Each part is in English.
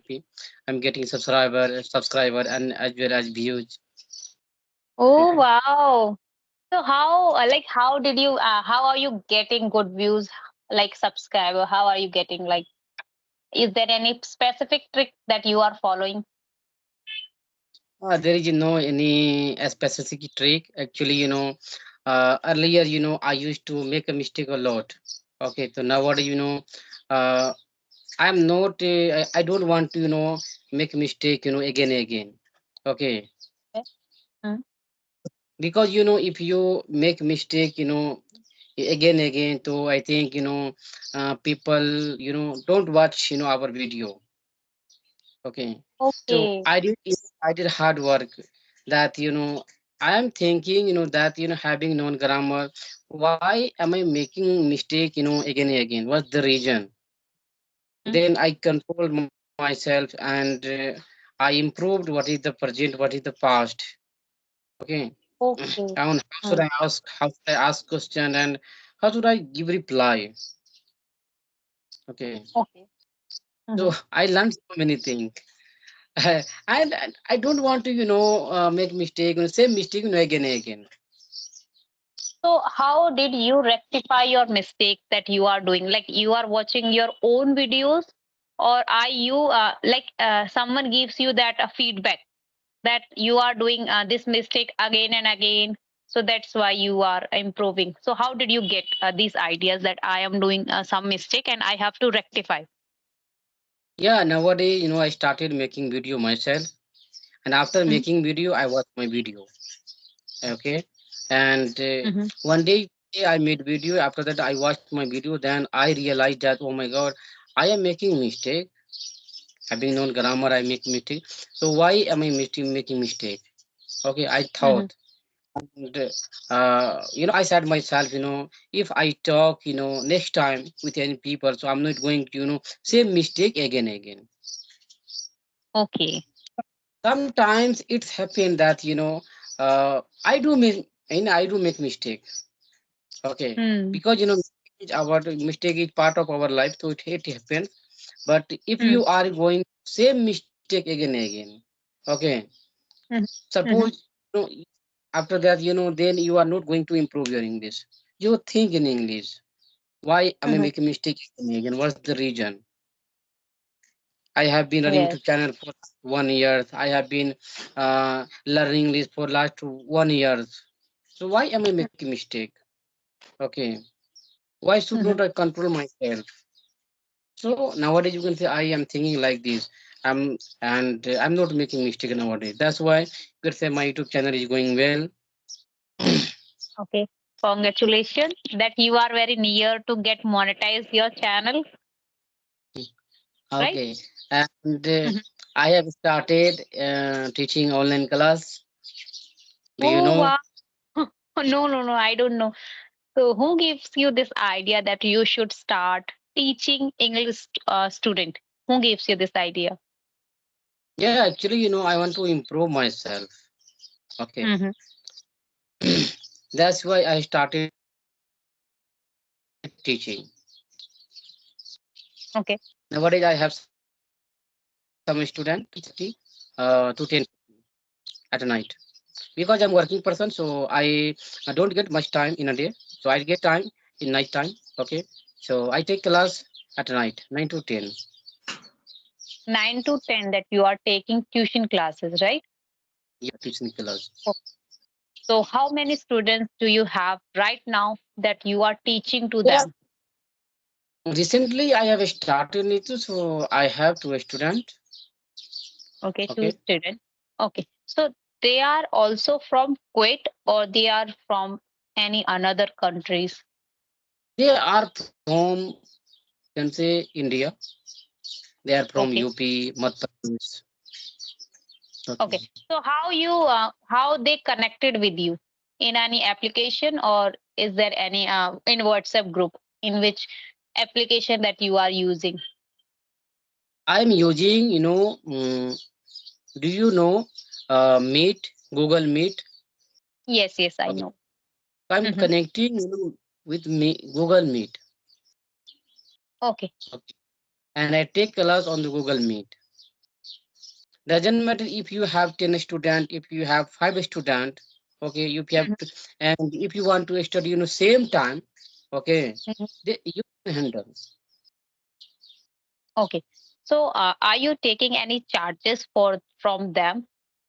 happy. I'm getting subscriber, and as well as views. Oh, wow. So how, how did you, how are you getting good views, like subscriber? How are you getting, like, is there any specific trick that you are following? There is no any specific trick. Actually, earlier, I used to make a mistake a lot. Okay, so nowadays, uh, I'm not. I don't want to, make mistake, again and again. Okay, Okay. Mm. because if you make mistake, again and again, so I think people, don't watch, our video. Okay, so Okay. I did hard work that I am thinking that having known grammar, why am I making mistake again and again? What's the reason? Mm. Then I control myself and I improved what is the present, what is the past. Okay, Okay. and Mm. how should I ask question, and how should I give reply? Okay, Okay. so Mhm. I learned so many things. And I don't want to make mistake, same mistake again and again. So how did you rectify your mistake that you are doing? Like you are watching your own videos, or are you someone gives you that feedback that you are doing this mistake again and again? So that's why you are improving. So how did you get these ideas that I am doing some mistake and I have to rectify? Yeah, nowadays I started making video myself, and after Mhm. making video I watch my video. Okay, and Mhm. one day I made video. After that I watched my video, then I realized that, oh my god, I am making mistake. Having known grammar, I make mistake. So why am I making mistake? Okay, I Mhm. thought. And I said myself, if I talk, next time with any people, so I'm not going to, same mistake again and again. Okay. Sometimes it's happened that, I do make mistake. Okay, Hmm. because our mistake is part of our life, so it happens. But if Hmm. you are going same mistake again and again, okay, Mhm. suppose Mhm. after that, then you are not going to improve your English. You think in English. Why am I Mhm. making mistake again? What's the reason? I have been running Yes. YouTube channel for 1 year. I have been learning English for last 1 year. So why am I making mistake? Okay. Why should not I Mhm. control myself? So nowadays you can say I am thinking like this. I'm not making mistake nowadays. That's why you can say my YouTube channel is going well. Okay. Congratulations that you are very near to get monetized your channel, right? Okay. And Mhm. I have started teaching online class. Do you Oh know? wow. No, no, no, I don't know. So who gives you this idea that you should start teaching English student? Who gives you this idea? Yeah, actually, I want to improve myself. Okay. Hmm. That's why I started teaching. Nowadays, I Okay. have some student from 7:30 to 10 at night. Because I'm working person, so I don't get much time in a day. So I get time in night time. Okay. So I take class at night, 9 to 10. 9 to 10 that you are taking tuition classes, right? Yeah, teaching class. Oh. So how many students do you have right now that you are teaching to Yeah. them? Recently, I have started it, so I have two student. Okay, two Okay. students. Okay. So they are also from Kuwait or they are from any another countries? They are from, can say, India. They are from Okay. UP, Madhya Pradesh. Okay. Okay. So how they connected with you in any application, or is there any in WhatsApp group, in which application that you are using? I'm using, do you know Meet, Google Meet? Yes, yes, I Okay. know. So I'm Hmm. connecting, with me, Google Meet. Okay. Okay. And I take class on the Google Meet. Doesn't matter if you have 10 student, if you have 5 student, okay, if you have Mhm, to, and if you want to study, same time, okay, mhm. you can handle. Okay. So, are you taking any charges for from them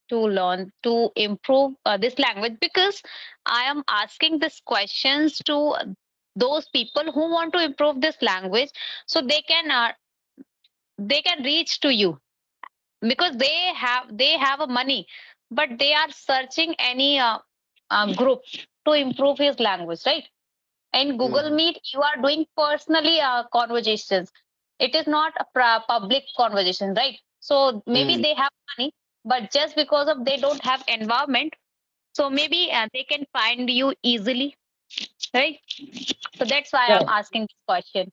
to learn to improve this language? Because I am asking these questions to those people who want to improve this language, so they can reach to you, because they have a money, but they are searching any group to improve his language, right? In Google Mhm. Meet, you are doing personally conversations. It is not a public conversation, right? So maybe Mm. they have money, but just because of they don't have environment, so maybe they can find you easily, right? So that's why Yeah, I'm asking this question.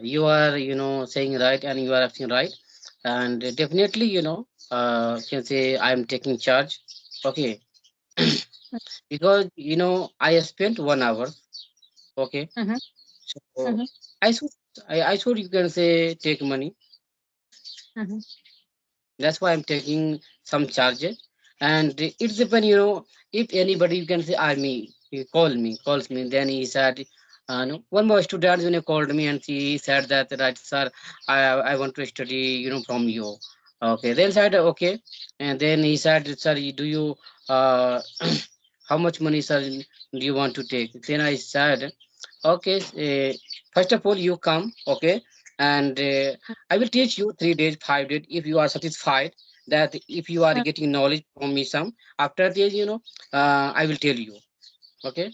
you are, saying right, and you are asking right, and definitely, can say I'm taking charge, okay, because I spent 1 hour, okay, Mm-hmm, so mm-hmm, I should, I should, you can say, take money. mm-hmm, That's why I'm taking some charges. And it's depend, if anybody, you can say, he calls me, then he said, no, one more student, called me and he said that, right, sir, I want to study, from you. Okay, then said, okay. And then he said, sir, do you, uh, how much money, sir, do you want to take? Then I said, okay, first of all, you come, okay, and I will teach you 3 days, 5 days. If you are satisfied that if you are mm. getting knowledge from me, some after this, I will tell you. Okay.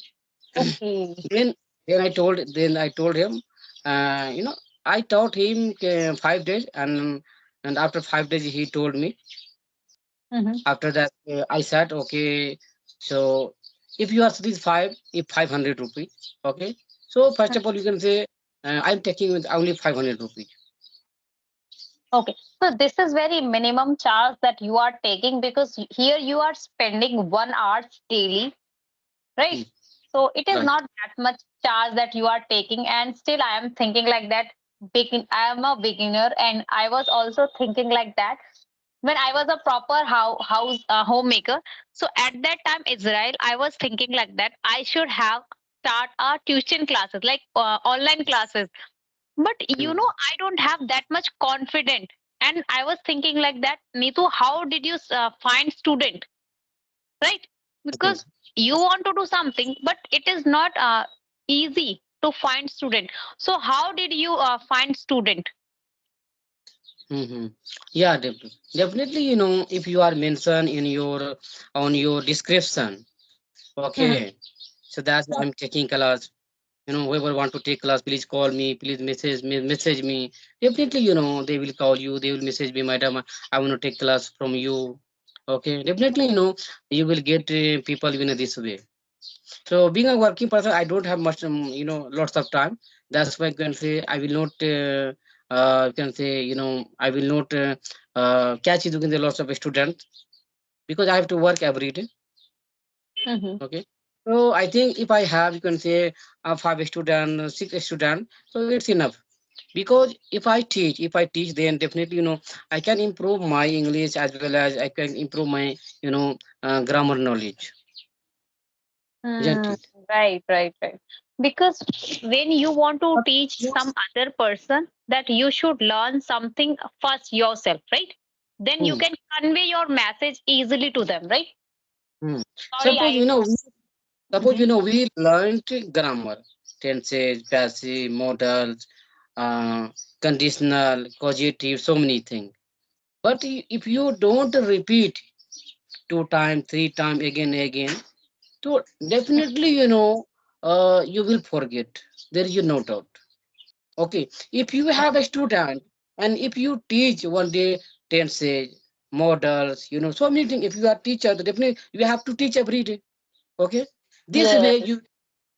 Okay. Then I told him, uh, you know, I taught him 5 days, and after 5 days he told me. Mm-hmm, After that, I said, okay, so if you are satisfied, if 500 rupees, okay. So first of all, you can say I'm taking with only 500 rupees. okay. So this is very minimum charge that you are taking, because here you are spending 1 hour daily, right? Hmm, So it is right. not that much charge that you are taking, and still I am thinking like that. I am a beginner, and I was also thinking like that when I was a proper house homemaker. So at that time, Israel, I was thinking like that. I should have start our tuition classes, like online classes. But Hmm, I don't have that much confident, and I was thinking like that. Neetu, how did you find student? Right? okay. Because you want to do something, but it is not easy to find student. So how did you find student? Mm-hmm. Yeah, definitely. If you are mentioned in your on your description, okay. Mhm. So that's why I'm taking class. Whoever want to take class, please call me. Please message me. Definitely, they will call you. They will message me, madam. I want to take class from you. Okay. Definitely, you will get people this way. So being a working person, I don't have much, lots of time. That's why I can say I will not. Can say I will not catch it the lots of students because I have to work every day. Mhm. Okay. So I think if I have, you can say, 5 student, 6 student, so it's enough. Because if I teach, then definitely, I can improve my English as well as I can improve my, grammar knowledge. Isn't Mm, it? right, right, right. Because when you want to teach some other person, that you should learn something first yourself, right? Then you Hmm. can convey your message easily to them, right? Hmm. Sorry, Suppose, I. suppose, Mhm. we learned grammar, tenses, passive, modals, uh, conditional, causative, so many things. But if you don't repeat 2 times, 3 times, again, so definitely, you will forget. There is no doubt. Okay. If you have a student and if you teach one day tenses, models, so many things. If you are teacher, then definitely you have to teach every day. Okay. This way Yes. you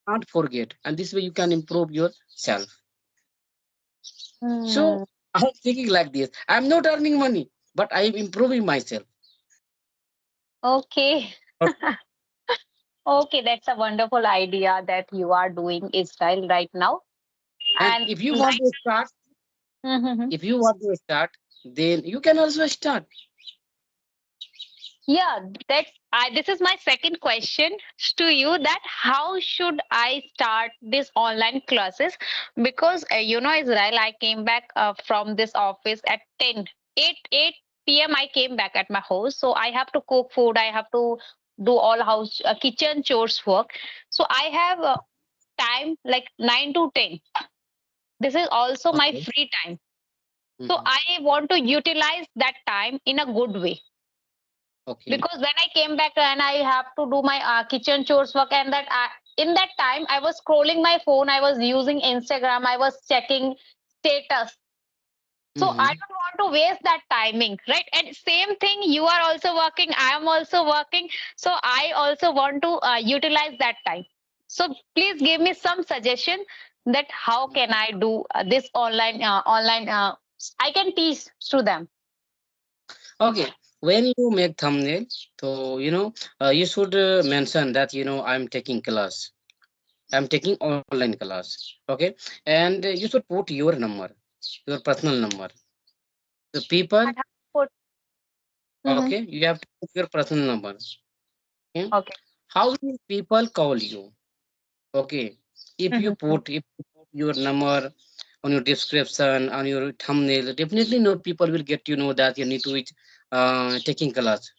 can't forget, and this way you can improve yourself. So Mm, I'm thinking like this. I'm not earning money, but I'm improving myself. okay. Okay, that's a wonderful idea that you are doing, Israel, right now. And And if you want right. to start, Mhm. if you want to start, then you can also start. Yeah, that's I this is my second question to you, that how should I start this online classes? Because Israel, I came back from this office at 8 p.m. I came back at my house, so I have to cook food, I have to do all house kitchen chores work. So I have time like 9 to 10. This is also my Okay. free time. So Mhm. I want to utilize that time in a good way, Okay. because when I came back and I have to do my kitchen chores work, and in that time I was scrolling my phone, I was using Instagram, I was checking status. So I Mhm. don't want to waste that timing, right? And same thing, you are also working, I am also working, so I also want to utilize that time. So please give me some suggestion that how can I do this online I can teach to them. Okay. When you make thumbnail, so you should mention that I'm taking class. I'm taking online class. Okay, and you should put your number, your personal number. The people. I have put. Mhm. Okay, you have to put your personal number. Okay, Okay. how will people call you? Okay, Mhm. if you put your number on your description, on your thumbnail, definitely no people will get to know that you need to it taking class,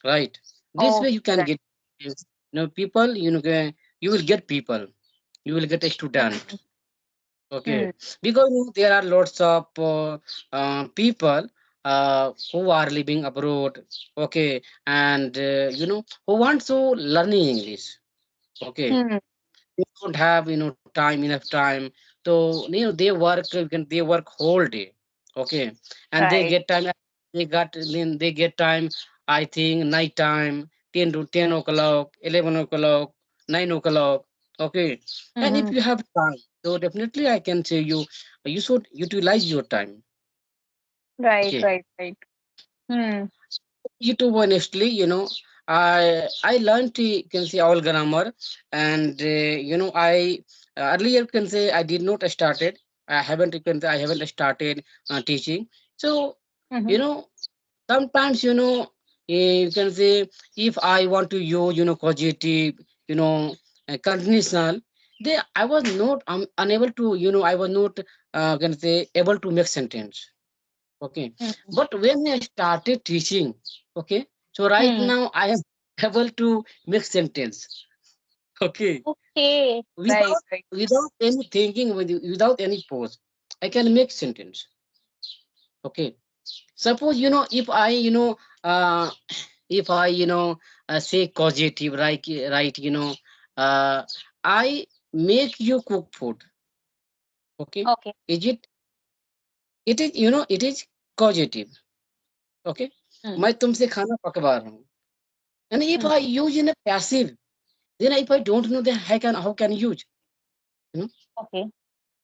right? This way Okay, you can right. get people. You will get people. You will get a student. Mm. Okay, because there are lots of people who are living abroad. Okay, and who want to learning English. Okay, Mm. they don't have time, enough time. So they work. They work whole day. Okay, and they Right. get time. They get time. I think night time, 10 to 10 o'clock, 11 o'clock, 9 o'clock. Okay, and if Mhm. you have time, so definitely I can say you should utilize your time. Right, Okay, right, right. Hmm. YouTube honestly, I learned you can say all grammar, and I earlier can say I did not started. I haven't you can say I haven't started teaching. So you Mhm. know sometimes you can say if I want to use causative, conditional, they I was not unable to I was not can say able to make sentence. Okay. Mhm. But when I started teaching, okay, so right Hmm. now I am able to make sentence. Okay. Okay. Right, Without right. without any thinking, without any pause, I can make sentence. Okay. Suppose if I say causative, right, uh I make you cook food. Okay. Okay. Is it is causative. Okay. Hmm. मैं तुमसे खाना पकवा रहा हूँ. And if Hmm. I use in a passive, then if I don't know, then how can I use? You know? Okay.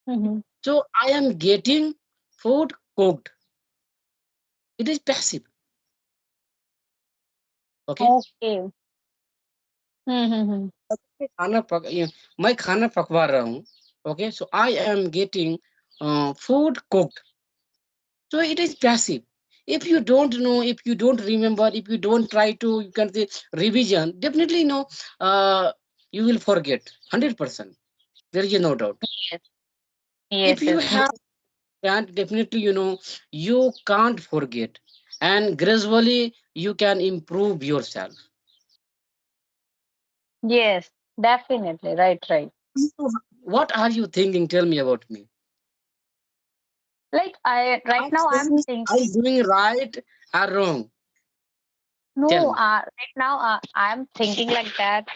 Mhm. So I am getting food cooked. It is passive. Okay. Okay. Mhm. खाना पक मैं खाना पकवा रहा हूँ. Okay. So I am getting food cooked. So it is passive. If you don't know, if you don't remember, if you don't try to, you can say revision. Definitely no. You will forget 100%. There is no doubt. Yes. If Yes. you Yes. have can definitely you can't forget, and gradually you can improve yourself. Yes. Definitely. Right. Right. What are you thinking? Tell me about me. Like I right I'm now I'm saying I'm thinking. doing right or wrong. Tell No. me. Right now I'm thinking like that.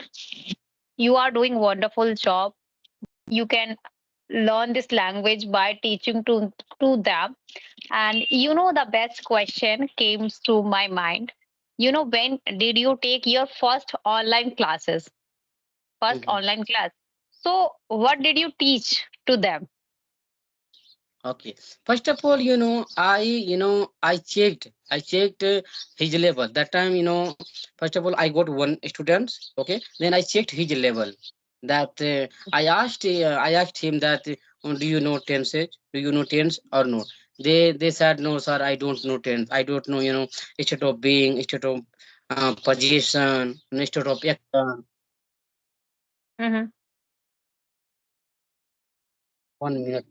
You are doing wonderful job. You can learn this language by teaching to them. And the best question came to my mind. When did you take your first online classes? First Mhm. online class. So, what did you teach to them? Okay. First of all, I checked his level. That time, first of all, I got one student. Okay. Then I checked his level. That I asked him that do you know tenses? Do you know tense or no? They said no, sir. I don't know tense. I don't know. Instead of being, instead of position instead of action. Mm-hmm. 1 minute.